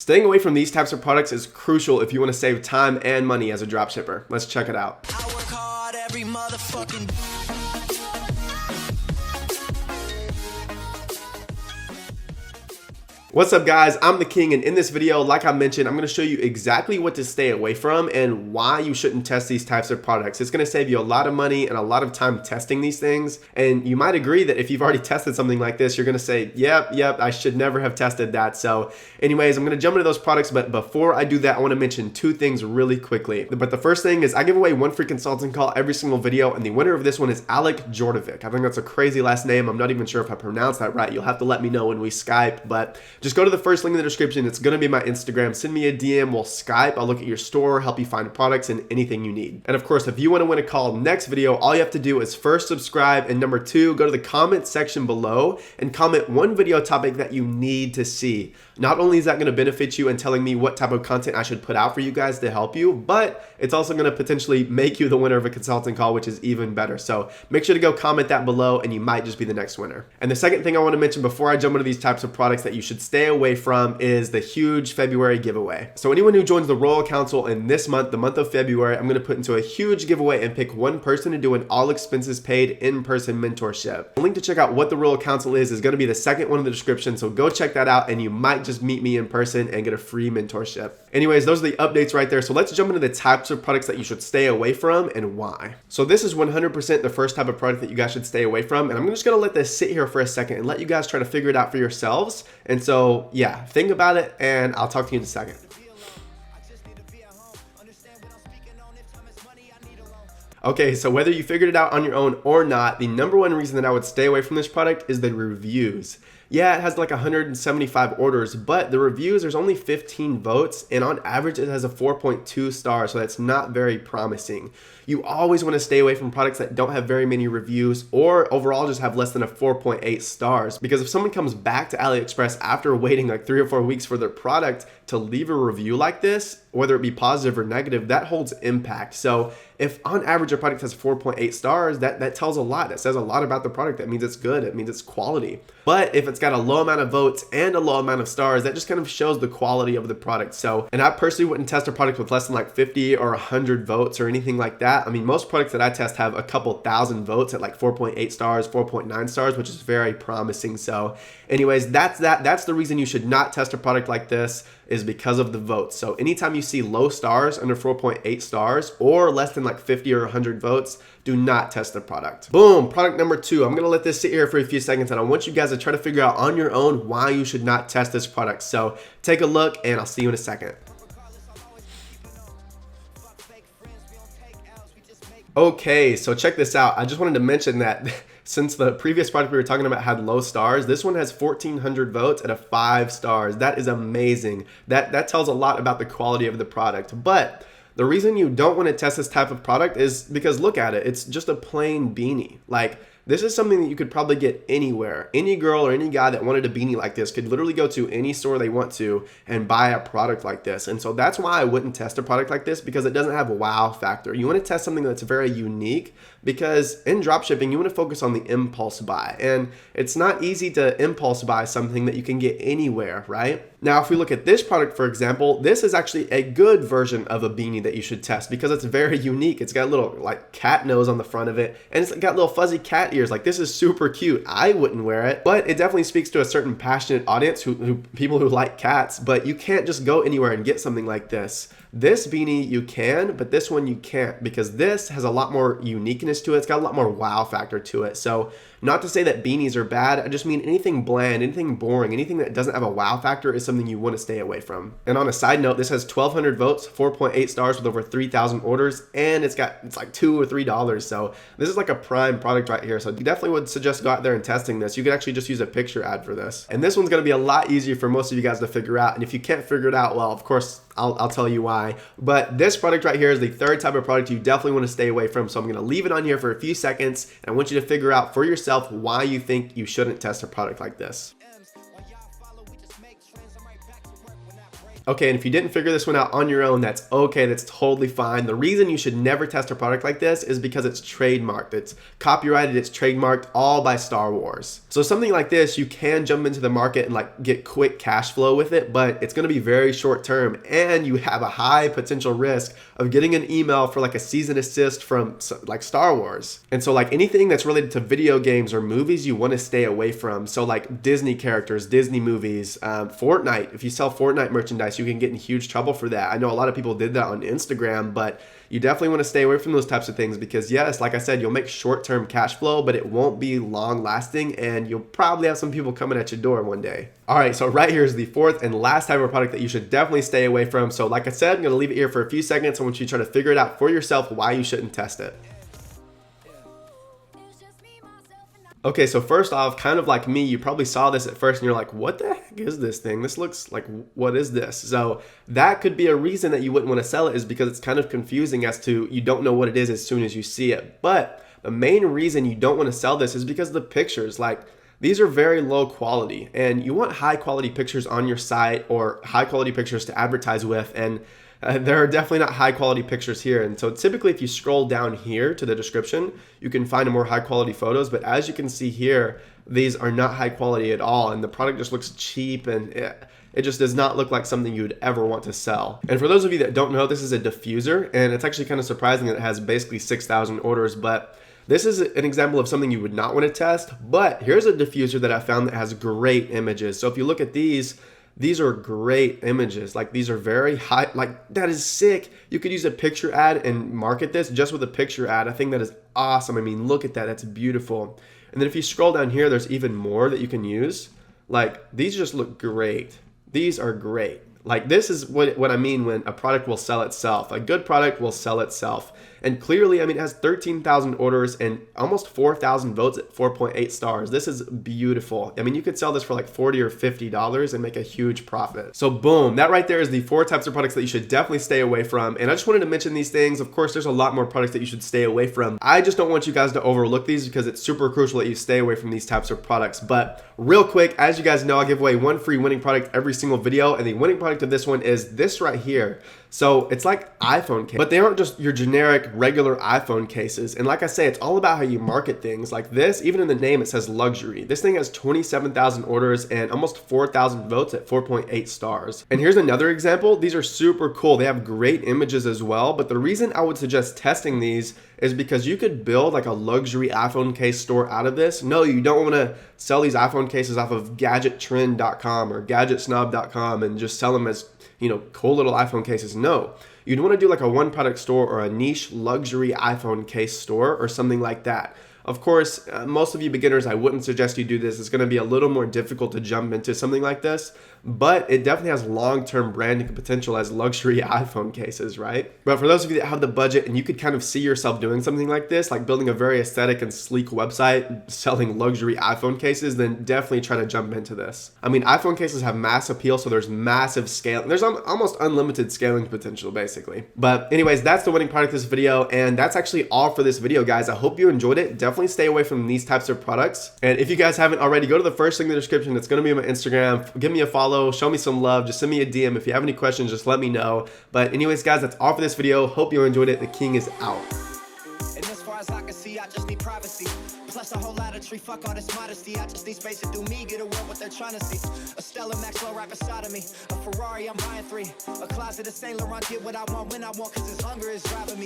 Staying away from these types of products is crucial if you want to save time and money as a dropshipper. Let's check it out. I work hard every motherfucking What's up guys, I'm the King, and in this video, like I mentioned, I'm going to show you exactly what to stay away from and why you shouldn't test these types of products. It's going to save you a lot of money and a lot of time testing these things, and you might agree that if you've already tested something like this, you're going to say, yep, I should never have tested that. So anyways, I'm going to jump into those products, but before I do that, I want to mention two things really quickly. But the first thing is I give away one free consulting call every single video, and the winner of this one is Alec Jordovic. I think that's a crazy last name. I'm not even sure if I pronounced that right. You'll have to let me know when we Skype, but just go to the first link in the description. It's going to be my Instagram. Send me a DM. We'll Skype. I'll look at your store, help you find products and anything you need. And of course, if you want to win a call next video, all you have to do is first subscribe, and number two, go to the comment section below and comment one video topic that you need to see. Not only is that going to benefit you in telling me what type of content I should put out for you guys to help you, but it's also going to potentially make you the winner of a consulting call, which is even better. So make sure to go comment that below and you might just be the next winner. And the second thing I want to mention before I jump into these types of products that you should stay away from is the huge February giveaway. So anyone who joins the Royal Council in this month, the month of February, I'm going to put into a huge giveaway and pick one person to do an all expenses paid in-person mentorship. The link to check out what the Royal Council is going to be the second one in the description. So go check that out and you might just meet me in person and get a free mentorship. Anyways, those are the updates right there. So let's jump into the types of products that you should stay away from and why. So this is 100% the first type of product that you guys should stay away from. And I'm just going to let this sit here for a second and let you guys try to figure it out for yourselves. And so yeah, think about it and I'll talk to you in a second. Okay, so whether you figured it out on your own or not, the number one reason that I would stay away from this product is the reviews. Yeah, it has like 175 orders, but the reviews, there's only 15 votes, and on average, it has a 4.2 stars, so that's not very promising. You always want to stay away from products that don't have very many reviews or overall just have less than a 4.8 stars, because if someone comes back to AliExpress after waiting like 3 or 4 weeks for their product to leave a review like this, whether it be positive or negative, that holds impact. So if on average your product has 4.8 stars, that tells a lot. That says a lot about the product. That means it's good. It means it's quality. But if it's got a low amount of votes and a low amount of stars, that just kind of shows the quality of the product. So, and I personally wouldn't test a product with less than like 50 or 100 votes or anything like that. I mean, most products that I test have a couple thousand votes at like 4.8 stars, 4.9 stars, which is very promising. So anyways, that's the reason you should not test a product like this, is because of the votes. So anytime you see low stars under 4.8 stars or less than like 50 or 100 votes, do not test the product. Boom, product number two. I'm gonna let this sit here for a few seconds and I want you guys to try to figure out on your own why you should not test this product. So take a look and I'll see you in a second. Okay, so check this out. I just wanted to mention that since the previous product we were talking about had low stars, this one has 1,400 votes at a 5 stars. That is amazing. That tells a lot about the quality of the product. But the reason you don't want to test this type of product is because look at it. It's just a plain beanie. Like, this is something that you could probably get anywhere. Any girl or any guy that wanted a beanie like this could literally go to any store they want to and buy a product like this. And so that's why I wouldn't test a product like this, because it doesn't have a wow factor. You want to test something that's very unique, because in dropshipping, you want to focus on the impulse buy. And it's not easy to impulse buy something that you can get anywhere, right? Now, if we look at this product, for example, this is actually a good version of a beanie that you should test because it's very unique. It's got a little like cat nose on the front of it, and it's got little fuzzy cat ears. Like, this is super cute. I wouldn't wear it, but it definitely speaks to a certain passionate audience who people who like cats. But you can't just go anywhere and get something like this. This beanie you can, but this one you can't, because this has a lot more uniqueness to it. It's got a lot more wow factor to it. So not to say that beanies are bad, I just mean anything bland, anything boring, anything that doesn't have a wow factor is something you want to stay away from. And on a side note, this has 1,200 votes, 4.8 stars with over 3,000 orders, and it's like $2 or $3. So this is like a prime product right here. So you definitely would suggest go out there and testing this. You could actually just use a picture ad for this. And this one's going to be a lot easier for most of you guys to figure out. And if you can't figure it out, well, of course, I'll tell you why. But this product right here is the third type of product you definitely want to stay away from. So I'm going to leave it on here for a few seconds, and I want you to figure out for yourself why you think you shouldn't test a product like this. Okay, and if you didn't figure this one out on your own, that's okay, that's totally fine. The reason you should never test a product like this is because it's trademarked, it's copyrighted, it's trademarked all by Star Wars. So something like this, you can jump into the market and like get quick cash flow with it, but it's gonna be very short term, and you have a high potential risk of getting an email for like a cease and desist from like Star Wars. And so like anything that's related to video games or movies, you wanna stay away from. So like Disney characters, Disney movies, Fortnite, if you sell Fortnite merchandise, you can get in huge trouble for that. I know a lot of people did that on Instagram, but you definitely want to stay away from those types of things because yes, like I said, you'll make short-term cash flow, but it won't be long lasting and you'll probably have some people coming at your door one day. All right, so right here is the fourth and last type of product that you should definitely stay away from. So like I said, I'm going to leave it here for a few seconds. I want you to try to figure it out for yourself why you shouldn't test it. Okay, so first off, kind of like me, you probably saw this at first and you're like, what the heck is this thing? This looks like, what is this? So that could be a reason that you wouldn't want to sell it, is because it's kind of confusing as to you don't know what it is as soon as you see it. But the main reason you don't want to sell this is because of the pictures. Like, these are very low quality and you want high quality pictures on your site or high quality pictures to advertise with. And there are definitely not high quality pictures here. And so typically if you scroll down here to the description, you can find more high quality photos. But as you can see here, these are not high quality at all. And the product just looks cheap and it just does not look like something you would ever want to sell. And for those of you that don't know, this is a diffuser, and it's actually kind of surprising that it has basically 6,000 orders, but this is an example of something you would not want to test. But here's a diffuser that I found that has great images. So if you look at these are great images. Like, these are very high, like, that is sick. You could use a picture ad and market this just with a picture ad. I think that is awesome. I mean, look at that, that's beautiful. And then if you scroll down here, there's even more that you can use. Like, these just look great. These are great. Like, this is what I mean when a product will sell itself. A good product will sell itself. And clearly, I mean, it has 13,000 orders and almost 4,000 votes at 4.8 stars. This is beautiful. I mean, you could sell this for like $40 or $50 and make a huge profit. So boom, that right there is the 4 types of products that you should definitely stay away from. And I just wanted to mention these things. Of course, there's a lot more products that you should stay away from. I just don't want you guys to overlook these because it's super crucial that you stay away from these types of products. But real quick, as you guys know, I give away one free winning product every single video. And the winning product of this one is this right here. So it's like iPhone case, but they aren't just your generic regular iPhone cases. And like I say, it's all about how you market things. Like this, even in the name, it says luxury. This thing has 27,000 orders and almost 4,000 votes at 4.8 stars. And here's another example. These are super cool. They have great images as well. But the reason I would suggest testing these is because you could build like a luxury iPhone case store out of this. No, you don't want to sell these iPhone cases off of gadgettrend.com or gadgetsnob.com and just sell them as, you know, cool little iPhone cases. No, you'd want to do like a one product store or a niche luxury iPhone case store or something like that. Of course, most of you beginners, I wouldn't suggest you do this. It's going to be a little more difficult to jump into something like this, but it definitely has long-term branding potential as luxury iPhone cases, right? But for those of you that have the budget and you could kind of see yourself doing something like this, like building a very aesthetic and sleek website selling luxury iPhone cases, then definitely try to jump into this. I mean, iPhone cases have mass appeal, so there's massive scale. There's almost unlimited scaling potential, basically. But anyways, that's the winning product of this video, and that's actually all for this video, guys. I hope you enjoyed it. Definitely stay away from these types of products. And if you guys haven't already, go to the first link in the description. It's going to be on my Instagram. Give me a follow, show me some love, just send me a DM. If you have any questions, just let me know. But anyways, guys, that's all for this video. Hope you enjoyed it. The king is out. And as far as I can see, I just need privacy. Plus a whole lot of tree, fuck all this modesty. I just need space to do me, get away what they're trying to see. A Stella Maxwell right beside of me. A Ferrari, I'm buying 3. A closet of Saint Laurent, get what I want when I want, cause this hunger is driving me.